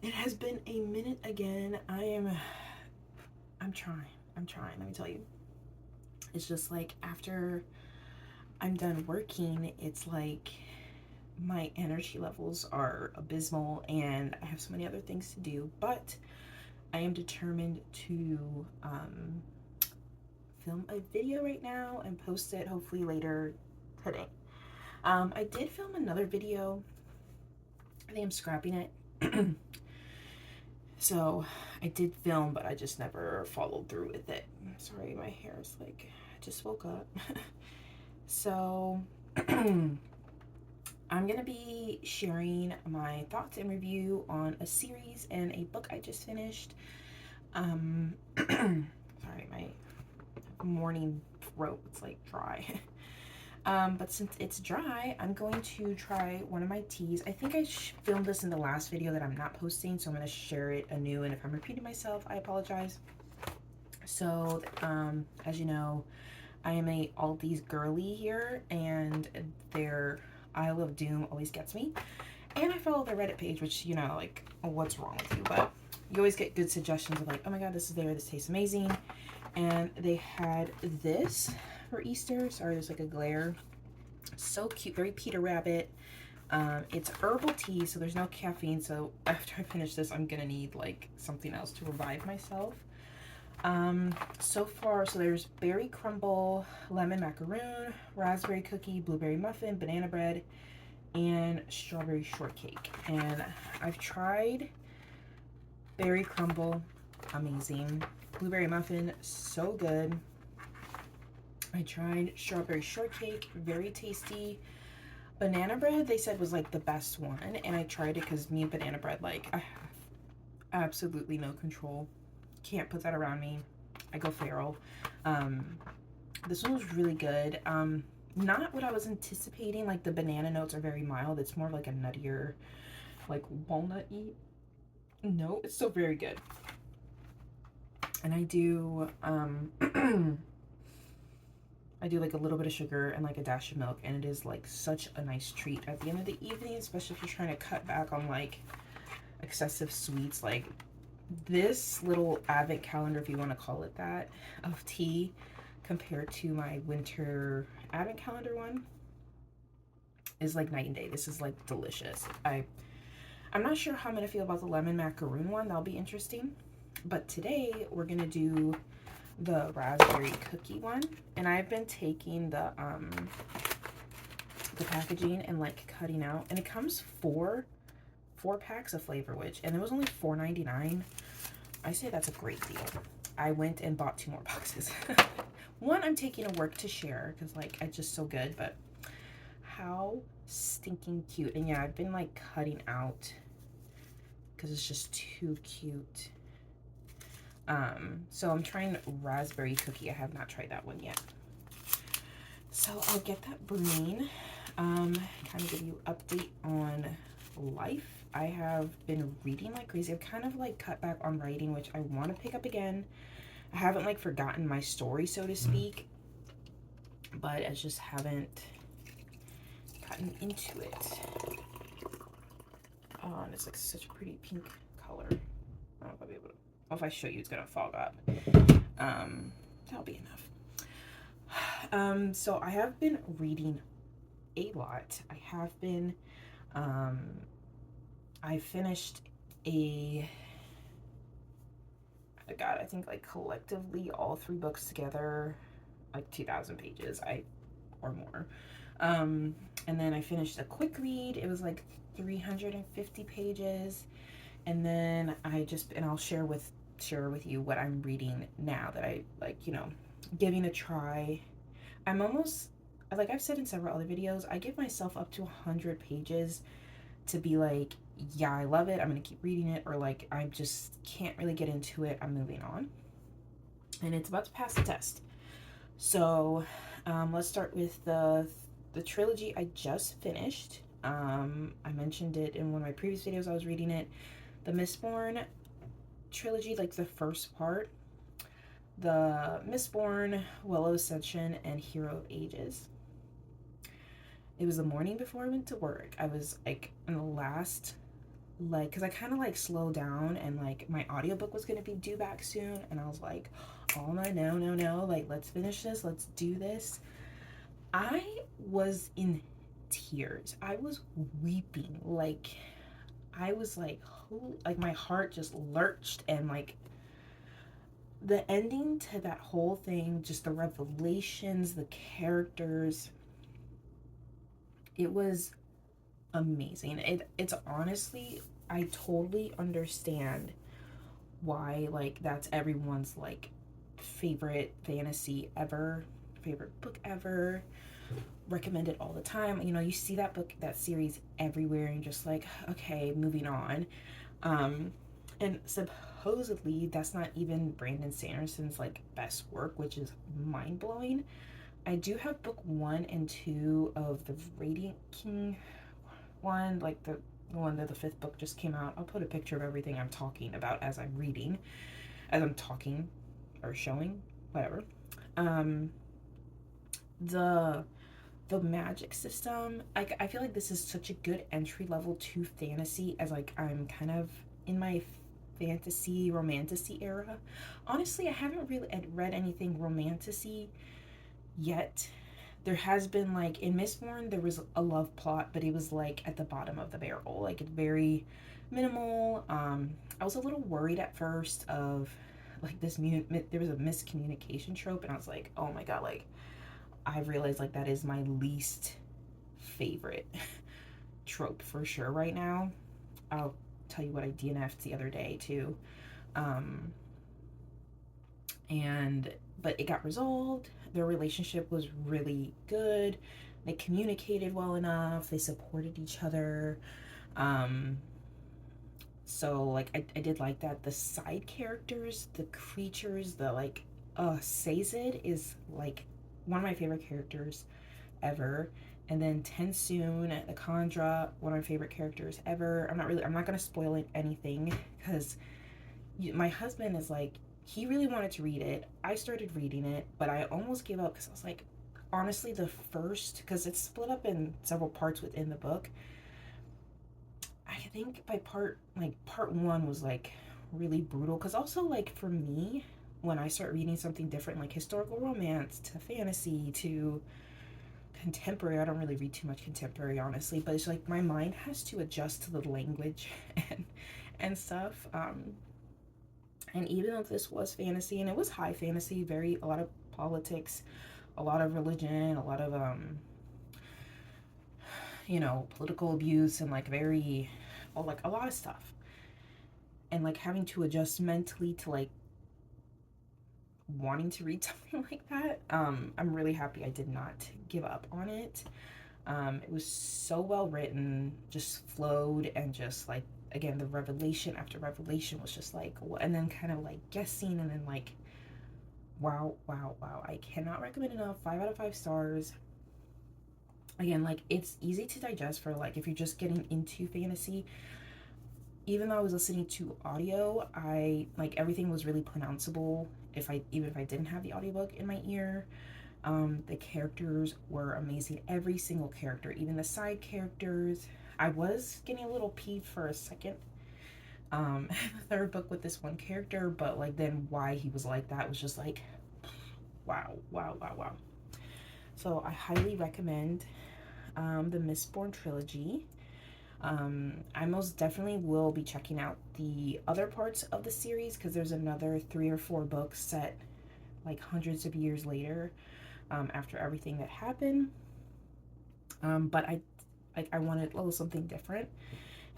It has been a minute again. I'm trying. Let me tell you. It's just like after I'm done working, it's like my energy levels are abysmal and I have so many other things to do, but I am determined to film a video right now and post it hopefully later today. I did film another video. I think I'm scrapping it. So I did film, but I just never followed through with it. Sorry, my hair is like, I just woke up. So I'm gonna be sharing my thoughts and review on a series and a book I just finished. Sorry, my morning throat, it's like dry. But since it's dry, I'm going to try one of my teas. I think I filmed this in the last video that I'm not posting, so I'm going to share it anew, and if I'm repeating myself, I apologize. So, as you know, I am a Aldi's girly here, and their Isle of Doom always gets me. And I follow their Reddit page, which, you know, like, what's wrong with you? But you always get good suggestions of like, oh my god, this is there, this tastes amazing. And they had this for Easter. Sorry, there's like a glare. So cute, very Peter Rabbit. It's herbal tea, so there's no caffeine. So after I finish this, I'm gonna need like something else to revive myself. So far, so there's berry crumble, lemon macaroon, raspberry cookie, blueberry muffin, banana bread, and strawberry shortcake. And I've tried berry crumble, amazing. Blueberry muffin, so good. I tried strawberry shortcake, very tasty. Banana bread, they said was like the best one, and I tried it because me and banana bread, like, I have absolutely no control. Can't put that around me. I go feral. This one was really good. Not what I was anticipating. Like, the banana notes are very mild. It's more like a nuttier, like, walnut-y. No, it's still very good. And I do, I do like a little bit of sugar and like a dash of milk, and it is like such a nice treat at the end of the evening, especially if you're trying to cut back on like excessive sweets. Like, this little advent calendar, if you want to call it that, of tea compared to my winter advent calendar one is like night and day. This is like delicious. I'm not sure how I'm gonna feel about the lemon macaroon one. That'll be interesting. But today we're gonna do the raspberry cookie one, and I've been taking the packaging and like cutting out, and it comes four packs of Flavor Witch, and it was only $4.99. I say that's a great deal. I went and bought 2 more boxes. One I'm taking to work to share because like it's just so good, but how stinking cute. And yeah, I've been like cutting out because it's just too cute. So I'm trying raspberry cookie. I have not tried that one yet. So I'll get that brewing. Kind of give you update on life. I have been reading like crazy. I've kind of like cut back on writing, which I want to pick up again. I haven't like forgotten my story, so to speak, but I just haven't gotten into it. Oh, and it's like such a pretty pink color. I don't know if I'll be able to. Well, if I show you, it's gonna fog up. That'll be enough. So I have been reading a lot. I have been, I finished I think like collectively all 3 books together, like 2,000 pages, or more. And then I finished a quick read. It was like 350 pages. And then I'll share with you what I'm reading now that I like, you know, giving a try. I'm almost, like I've said in several other videos, I give myself up to 100 pages to be like, yeah, I love it, I'm gonna keep reading it, or like I just can't really get into it, I'm moving on. And it's about to pass the test. So let's start with the trilogy I just finished. I mentioned it in one of my previous videos. I was reading it. The Mistborn trilogy, like the first part. The Mistborn, Willow Ascension, and Hero of Ages. It was the morning before I went to work. I was like in the last like, because I kind of like slowed down, and like my audiobook was going to be due back soon, and I was like, oh my, no, like, let's finish this, let's do this. I was in tears. I was weeping. Like, I was like, like my heart just lurched, and like the ending to that whole thing, just the revelations, the characters, it was amazing. It's honestly, I totally understand why, like, that's everyone's like favorite fantasy ever, favorite book ever, recommended all the time. You know, you see that book, that series everywhere, and just like, okay, moving on. And supposedly that's not even Brandon Sanderson's like best work, which is mind blowing. I do have book 1 and 2 of the Radiant King one, like the one that the 5th book just came out. I'll put a picture of everything I'm talking about as I'm reading, as I'm talking or showing, whatever. Um, the the magic system, like, I feel like this is such a good entry level to fantasy, as like I'm kind of in my fantasy romantasy era. Honestly, I haven't really read anything romantasy yet. There has been, like, in Mistborn there was a love plot, but it was like at the bottom of the barrel, like it's very minimal. I was a little worried at first of like this there was a miscommunication trope, and I was like, oh my god, like I realized like that is my least favorite trope for sure right now. I'll tell you what I DNF'd the other day too. Um, and but it got resolved. Their relationship was really good. They communicated well enough. They supported each other. Um, so like I did like that. The side characters, the creatures, the like Sazed is like one of my favorite characters ever. And then Tensoon, the Khandra, one of my favorite characters ever. I'm not gonna spoil anything, because my husband is like, he really wanted to read it. I started reading it, but I almost gave up because I was like, honestly, the first, because it's split up in several parts within the book. I think by part 1 was like really brutal, because also like for me, when I start reading something different, like historical romance to fantasy to contemporary, I don't really read too much contemporary, honestly, but it's like my mind has to adjust to the language and stuff. And even though this was fantasy, and it was high fantasy, a lot of politics, a lot of religion, a lot of political abuse, and like like a lot of stuff, and like having to adjust mentally to like wanting to read something like that. I'm really happy I did not give up on it. It was so well written, just flowed, and just like, again, the revelation after revelation was just like, and then kind of like guessing, and then like, wow. I cannot recommend enough. 5 out of 5 stars. Again, like, it's easy to digest for like if you're just getting into fantasy. Even though I was listening to audio, I like everything was really pronounceable even if I didn't have the audiobook in my ear. The characters were amazing. Every single character, even the side characters. I was getting a little peeved for a second, the 3rd book with this one character, but like then why he was like that was just like, wow. So I highly recommend the Mistborn trilogy. I most definitely will be checking out the other parts of the series, because there's another 3 or 4 books set like hundreds of years later, after everything that happened. But I wanted a little something different,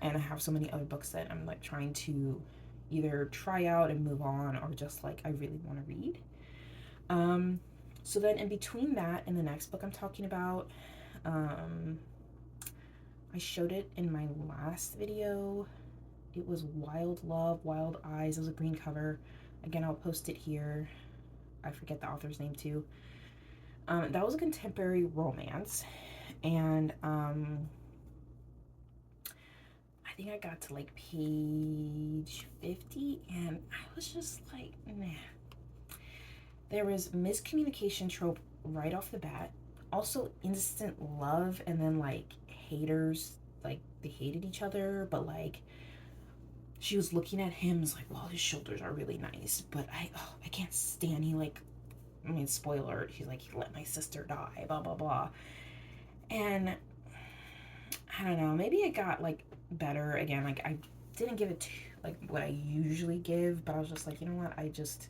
and I have so many other books that I'm like trying to either try out and move on, or just like I really want to read. So then in between that and the next book I'm talking about, I showed it in my last video. It was Wild Love, Wild Eyes. It was a green cover. Again, I'll post it here. I forget the author's name too. That was a contemporary romance, and I think I got to like page 50, and I was just like, nah. There was miscommunication trope right off the bat. Also instant love, and then like haters, like they hated each other, but like she was looking at him, was like, well, his shoulders are really nice, but I can't stand, he like, I mean, spoiler, he's like, he let my sister die, blah, blah, blah. And I don't know, maybe it got like better again. Like, I didn't give it to, like what I usually give, but I was just like, you know what, I just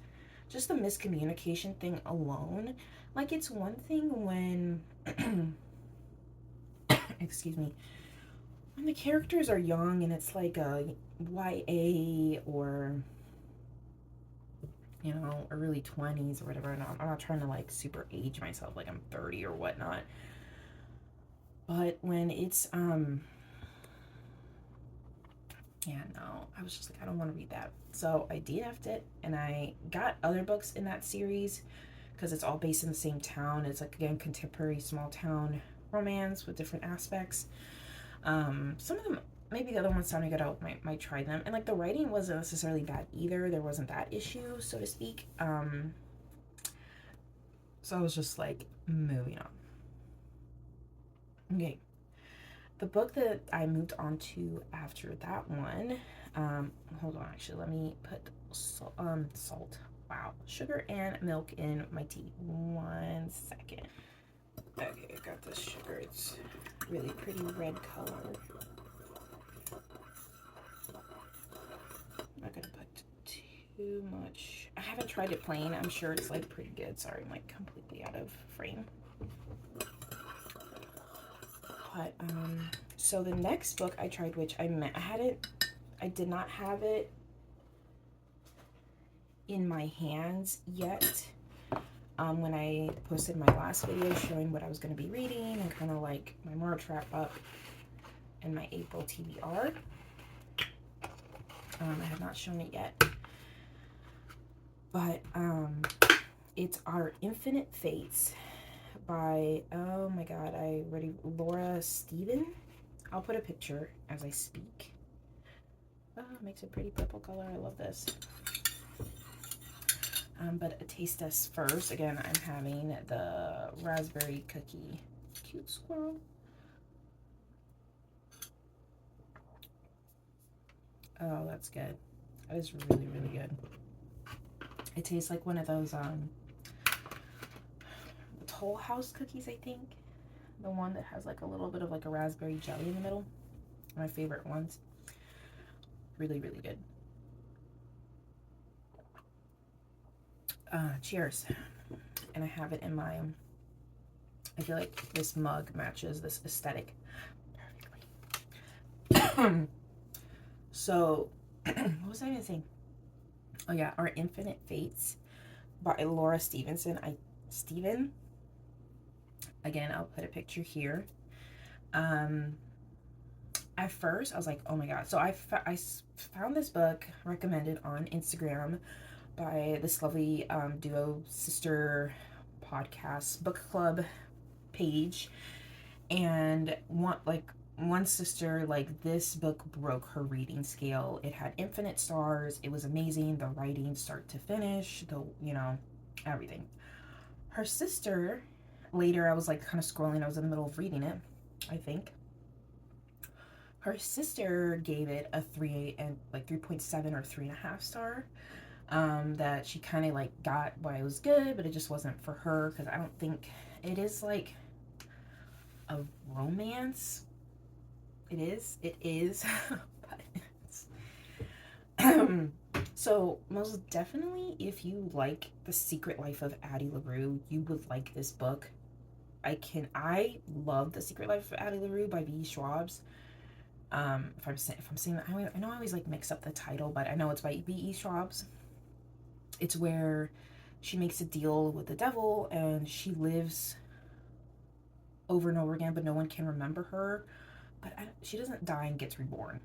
the miscommunication thing alone. Like, it's one thing when excuse me, when the characters are young and it's like a YA or, you know, early 20s or whatever. And I'm not trying to like super age myself like I'm 30 or whatnot. But when it's yeah, no, I was just like, I don't want to read that. So I DNF'd it, and I got other books in that series because it's all based in the same town. It's like, again, contemporary small town romance with different aspects. Some of them, maybe the other ones sounded good, I might try them. And like, the writing wasn't necessarily bad either. There wasn't that issue, so to speak. So I was just like, moving on. Okay. The book that I moved on to after that one, hold on, actually, let me put salt, wow, sugar and milk in my tea. 1 second. Okay, I got this sugar. It's really pretty red color. I'm not gonna put too much. I haven't tried it plain. I'm sure it's like pretty good. Sorry, I'm like completely out of frame. But so the next book I tried, which I did not have it in my hands yet. When I posted my last video showing what I was going to be reading and kind of like my March wrap up and my April TBR. I have not shown it yet. But it's Our Infinite Fates by, oh my god, Laura Steven. I'll put a picture as I speak. Oh, it makes a pretty purple color. I love this. But a taste test first. Again, I'm having the raspberry cookie. Cute squirrel. Oh, that's good. That is really, really good. It tastes like one of those Toll House cookies, I think. The one that has like a little bit of like a raspberry jelly in the middle. My favorite ones. Really, really good. Cheers. And I have it in my, I feel like this mug matches this aesthetic perfectly. So, what was I gonna say? Oh yeah, Our Infinite Fates by Laura Stevenson. Steven. Again, I'll put a picture here. At first, I was like, oh my god. So I found this book recommended on Instagram by this lovely duo sister podcast book club page. And one sister, like, this book broke her reading scale. It had infinite stars. It was amazing. The writing start to finish, everything. Her sister, later, I was like kind of scrolling. I was in the middle of reading it, I think. Her sister gave it a 3.7 or 3.5 star. That she kind of like got why it was good, but it just wasn't for her because I don't think it is like a romance. It is. But so most definitely, if you like The Secret Life of Addie LaRue, you would like this book. I love The Secret Life of Addie LaRue by B.E. Schwab's. If I'm saying that, I know I always like mix up the title, but I know it's by B.E. Schwab's. It's where she makes a deal with the devil and she lives over and over again, but no one can remember her. But she doesn't die and gets reborn,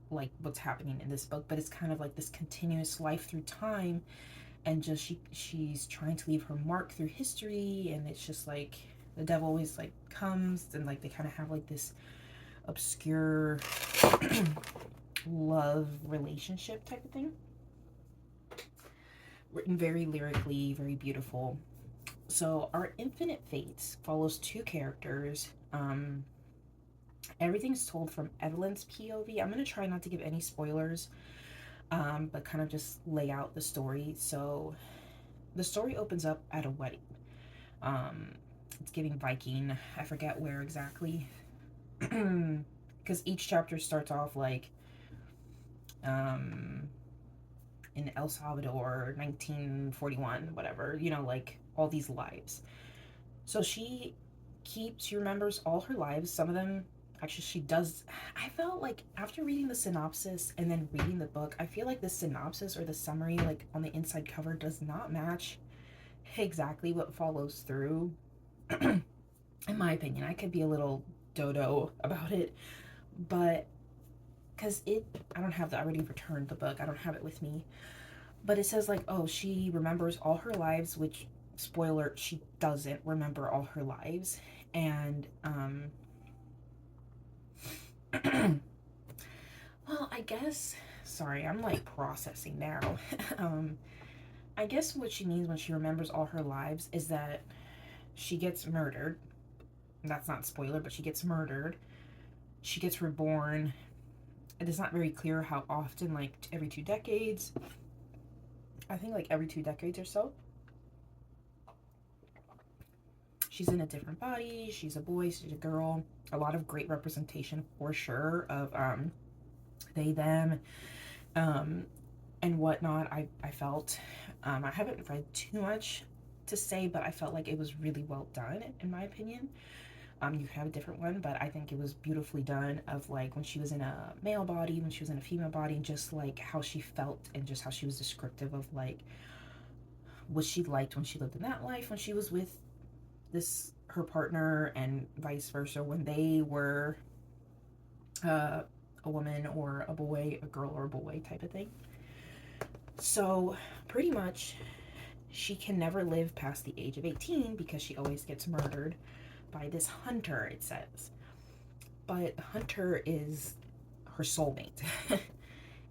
like what's happening in this book. But it's kind of like this continuous life through time, and just she's trying to leave her mark through history. And it's just like the devil always like comes and like they kind of have like this obscure love relationship type of thing. Written very lyrically, very beautiful. So Our Infinite Fates follows two characters. Everything's told from Evelyn's POV. I'm going to try not to give any spoilers, but kind of just lay out the story. So the story opens up at a wedding. Um, it's giving Viking. I forget where exactly. Because each chapter starts off like um, in El Salvador, 1941, whatever, like all these lives. So she remembers all her lives. Some of them, actually, she does. I felt like after reading the synopsis and then reading the book, I feel like the synopsis or the summary, like on the inside cover, does not match exactly what follows through. In my opinion, I could be a little dodo about it, but because I don't have I already returned the book, I don't have it with me, but it says like, oh, she remembers all her lives, which, spoiler, she doesn't remember all her lives. And well, I guess, sorry, I'm like processing now. I guess what she means when she remembers all her lives is that she gets murdered. That's not spoiler, but she gets murdered. She gets reborn. It is not very clear how often, like every 2 decades. I think like every 2 decades or so. She's in a different body. She's a boy, she's a girl. A lot of great representation for sure of they, them, and whatnot. I felt, I haven't read too much to say, but I felt like it was really well done, in my opinion. You could have a different one, but I think it was beautifully done, of like when she was in a male body, when she was in a female body, and just like how she felt and just how she was descriptive of like what she liked when she lived in that life, when she was with her partner, and vice versa when they were a woman or a boy, a girl or a boy type of thing. So pretty much she can never live past the age of 18 because she always gets murdered by this hunter, it says. But Hunter is her soulmate.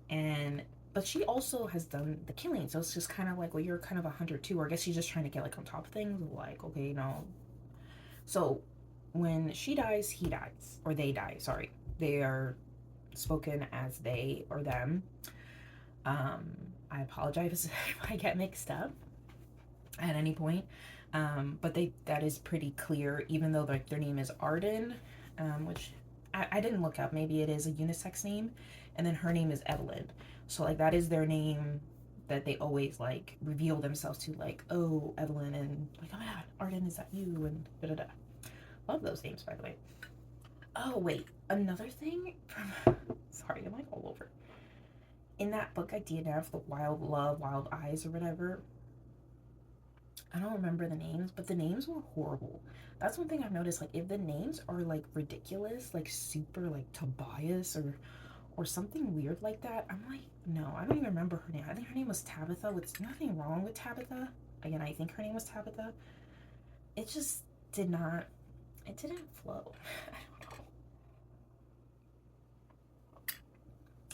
And but she also has done the killing, so it's just kind of like, well, you're kind of a hunter too, or I guess she's just trying to get like on top of things, like, okay, no. So when she dies, he dies, or they die, sorry. They are spoken as they or them. I apologize if I get mixed up at any point. But that is pretty clear, even though like their name is Arden, which I didn't look up. Maybe it is a unisex name, and then her name is Evelyn. So like that is their name that they always like reveal themselves to, like, oh, Evelyn, and like, oh my god, Arden, is that you? And da da da. Love those names, by the way. Oh wait, another thing from sorry, I'm like all over. In that book I DNF, the Wild Love, Wild Eyes, or whatever. I don't remember the names, but the names were horrible. That's one thing I've noticed. Like, if the names are like ridiculous, like super like Tobias or something weird like that, I'm like, no, I don't even remember her name. I think her name was Tabitha. With nothing wrong with Tabitha. Again, I think her name was Tabitha. It just did not. It didn't flow. I don't know.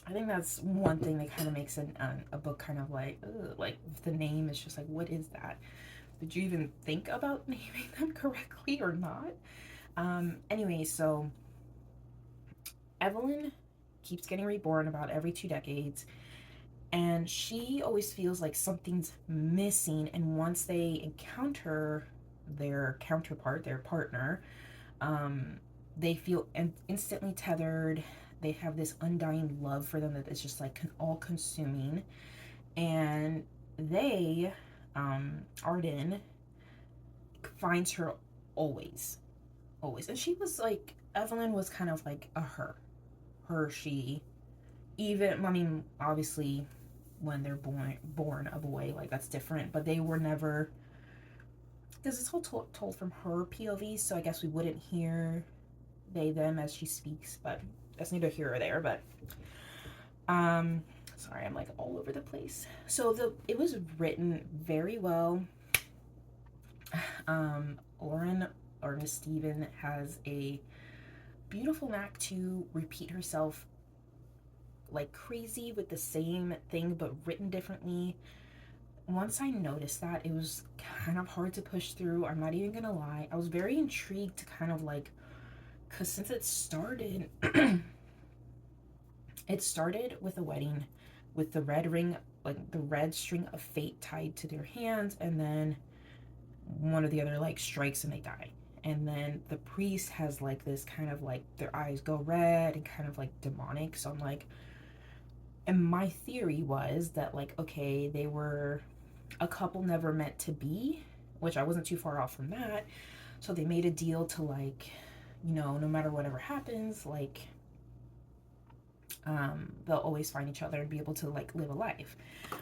I think that's one thing that kind of makes a book kind of like, ugh, like the name is just like, what is that? Did you even think about naming them correctly or not? Anyway, so Evelyn keeps getting reborn about every 2 decades, and she always feels like something's missing. And once they encounter their counterpart, their partner, they feel instantly tethered. They have this undying love for them that is just like all consuming. And they, Arden, finds her always, always. And she was like, Evelyn was kind of like a she, even, I mean, obviously when they're born a boy, like that's different, but they were never, because it's all told from her POV, so I guess we wouldn't hear they, them as she speaks, but that's neither here or there. But sorry, I'm like all over the place. So it was written very well. Lauren, or Miss Steven, has a beautiful knack to repeat herself like crazy with the same thing but written differently. Once I noticed that, it was kind of hard to push through. I'm not even gonna lie. I was very intrigued to kind of like because since it started, it started with a wedding with the red ring, like the red string of fate tied to their hands, and then one or the other like strikes and they die. And then the priest has like this kind of like their eyes go red and kind of like demonic. So I'm like, and my theory was that like, okay, they were a couple never meant to be, which I wasn't too far off from that. So they made a deal to like, no matter whatever happens, like they'll always find each other and be able to like live a life.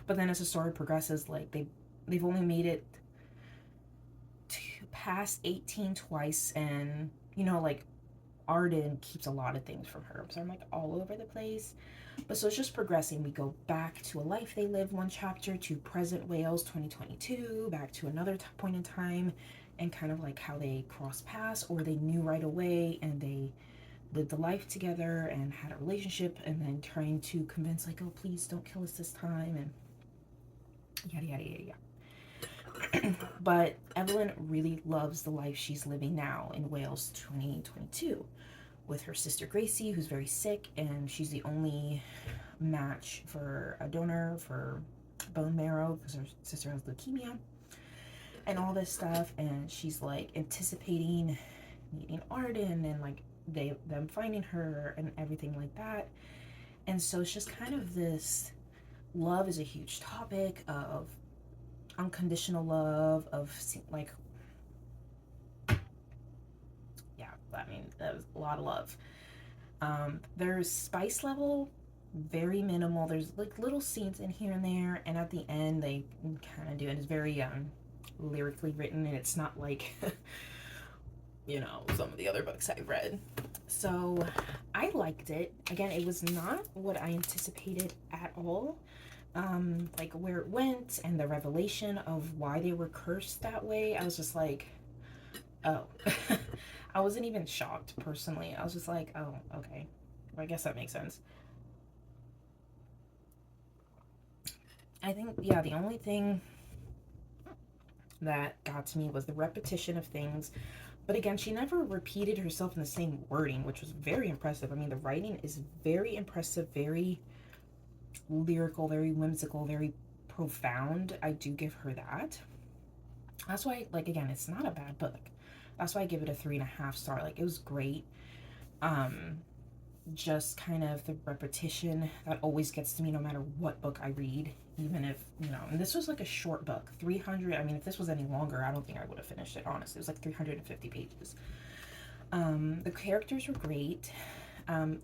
But then as the story progresses, like they've only made it to past 18 twice, and like Arden keeps a lot of things from her. So I'm like all over the place. But so it's just progressing. We go back to a life they lived one chapter, to present Wales 2022, back to another point in time, and kind of like how they crossed paths, or they knew right away and they lived a life together and had a relationship, and then trying to convince like, oh please don't kill us this time, and yada yada yada yada. But Evelyn really loves the life she's living now in Wales 2022 with her sister Gracie, who's very sick, and she's the only match for a donor for bone marrow because her sister has leukemia and all this stuff. And she's like anticipating meeting Arden and like them finding her and everything like that. And so it's just kind of this love is a huge topic of unconditional love, of like, yeah, I mean, that was a lot of love. There's spice level very minimal. There's like little scenes in here and there, and at the end they kind of do it. It's very lyrically written, and it's not like some of the other books I've read. So I liked it. Again, it was not what I anticipated at all. Like where it went and the revelation of why they were cursed that way, I was just like, oh. I wasn't even shocked personally. I was just like, oh, okay, I guess that makes sense. I think, yeah, the only thing that got to me was the repetition of things. But again, she never repeated herself in the same wording, which was very impressive. I mean, the writing is very impressive, very lyrical, very whimsical, very profound. I do give her that. That's why, like, again, it's not a bad book. That's why I give it a 3.5 star. Like, it was great. Just kind of the repetition that always gets to me no matter what book I read, even if, and this was like a short book, 300, I mean, if this was any longer, I don't think I would have finished it, honestly. It was like 350 pages. The characters were great. The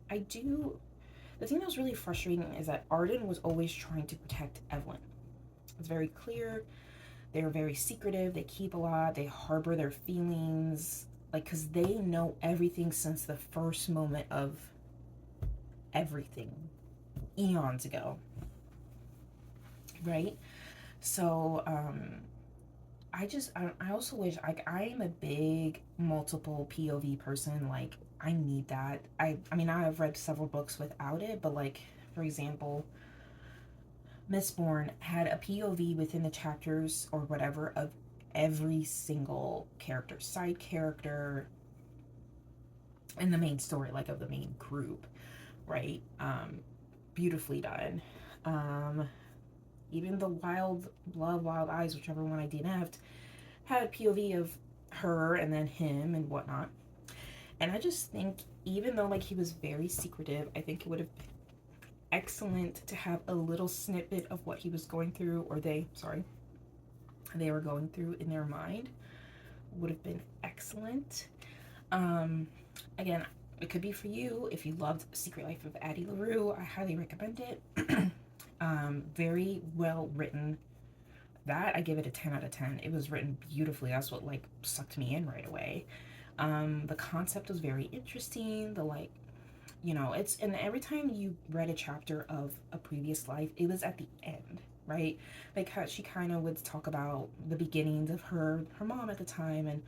thing that was really frustrating is that Arden was always trying to protect Evelyn. It's very clear. They're very secretive. They keep a lot. They harbor their feelings. Like, because they know everything since the first moment of everything. Eons ago. Right? So, I also wish, like, I am a big multiple POV person. Like, I need that. I mean, I've read several books without it, but, like, for example, Mistborn had a POV within the chapters or whatever of every single character, side character, in the main story, like of the main group, right? Beautifully done. Even the Wild Love, Wild Eyes, whichever one I DNF'd, had a POV of her and then him and whatnot. And I just think, even though like he was very secretive, I think it would have been excellent to have a little snippet of what he was going through, or they were going through in their mind. Would have been excellent. Again, it could be for you if you loved Secret Life of Addie LaRue. I highly recommend it. Very well written. That I give it a 10 out of 10. It was written beautifully. That's what like sucked me in right away. The concept was very interesting. The like, it's, and every time you read a chapter of a previous life, it was at the end, right? Like how she kind of would talk about the beginnings of her mom at the time, and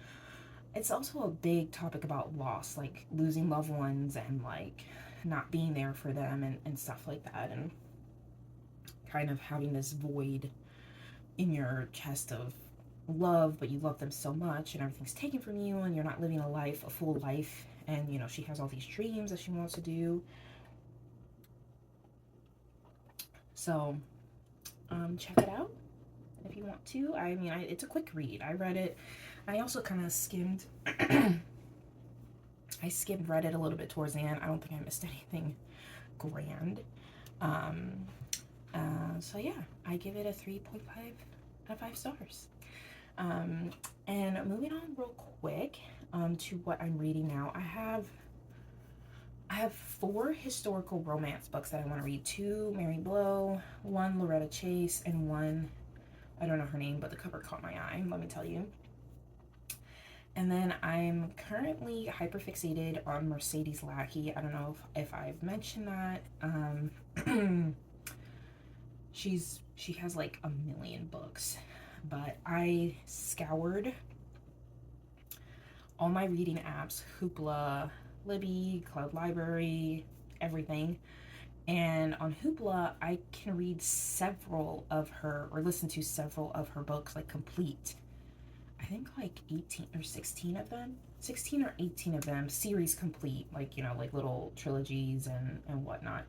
it's also a big topic about loss, like losing loved ones and like not being there for them and stuff like that, and kind of having this void in your chest of love, but you love them so much and everything's taken from you and you're not living a full life And, you know, she has all these dreams that she wants to do. So, check it out if you want to. I mean, it's a quick read. I read it. I also kind of skimmed. I skimmed, read it a little bit towards the end. I don't think I missed anything grand. So yeah, I give it a 3.5 out of 5 stars. And moving on real quick to what I'm reading now. I have 4 historical romance books that I want to read. 2 Mary Blow, 1 Loretta Chase, and 1, I don't know her name, but the cover caught my eye, let me tell you. And then I'm currently hyperfixated on Mercedes Lackey. I don't know if I've mentioned that. She has like a million books, but I scoured all my reading apps, Hoopla, Libby, Cloud Library, everything. And on Hoopla, I can read several of her, or listen to several of her books, like complete. I think like 18 or 16 of them, 16 or 18 of them, series complete, like, you know, like little trilogies and whatnot.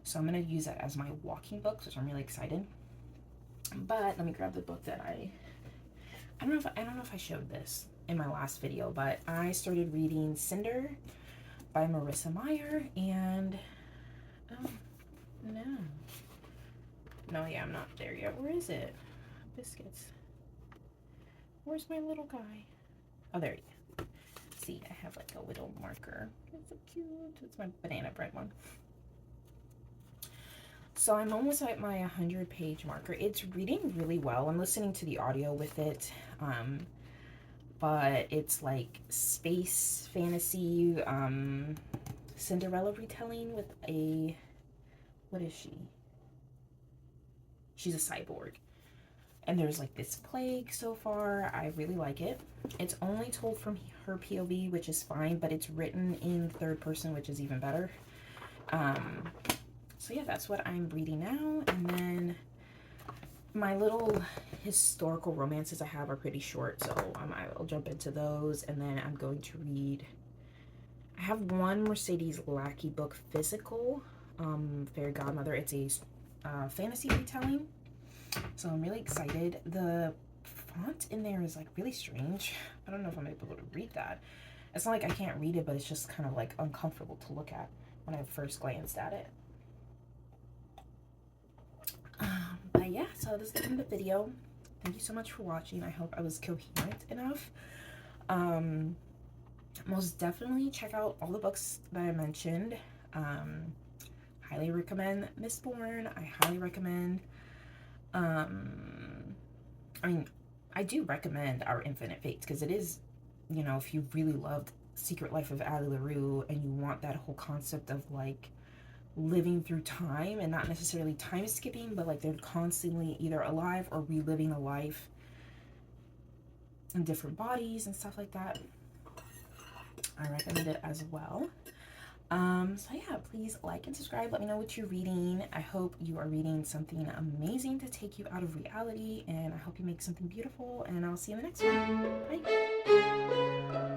So I'm going to use that as my walking books, which I'm really excited. But let me grab the book that I don't know if I showed this in my last video, but I started reading Cinder by Marissa Meyer, and no, yeah, I'm not there yet. Where is it? Biscuits. Where's my little guy? Oh, there he is. See, I have like a little marker. It's so cute. It's my banana bread one. So I'm almost at my 100-page marker. It's reading really well. I'm listening to the audio with it. But it's like space fantasy, Cinderella retelling with a, what is she? She's a cyborg. And there's like this plague so far. I really like it. It's only told from her POV, which is fine, but it's written in third person, which is even better. So yeah, that's what I'm reading now. And then my little historical romances I have are pretty short, so I'll jump into those. And then I'm going to read, I have 1 Mercedes Lackey book physical, Fairy Godmother. It's a fantasy retelling, so I'm really excited. The font in there is like really strange. I don't know if I'm able to read that. It's not like I can't read it, but it's just kind of like uncomfortable to look at when I first glanced at it. But yeah, so this is the end of the video. Thank you so much for watching. I hope I was coherent enough. Most definitely check out all the books that I mentioned. Highly recommend Mistborn. I highly recommend, I mean, I do recommend Our Infinite Fates, because it is, you know, if you really loved Secret Life of Addie LaRue and you want that whole concept of like living through time, and not necessarily time skipping, but like they're constantly either alive or reliving a life in different bodies and stuff like that, I recommend it as well. So yeah, please like and subscribe. Let me know what you're reading. I hope you are reading something amazing to take you out of reality, and I hope you make something beautiful, and I'll see you in the next one. Bye.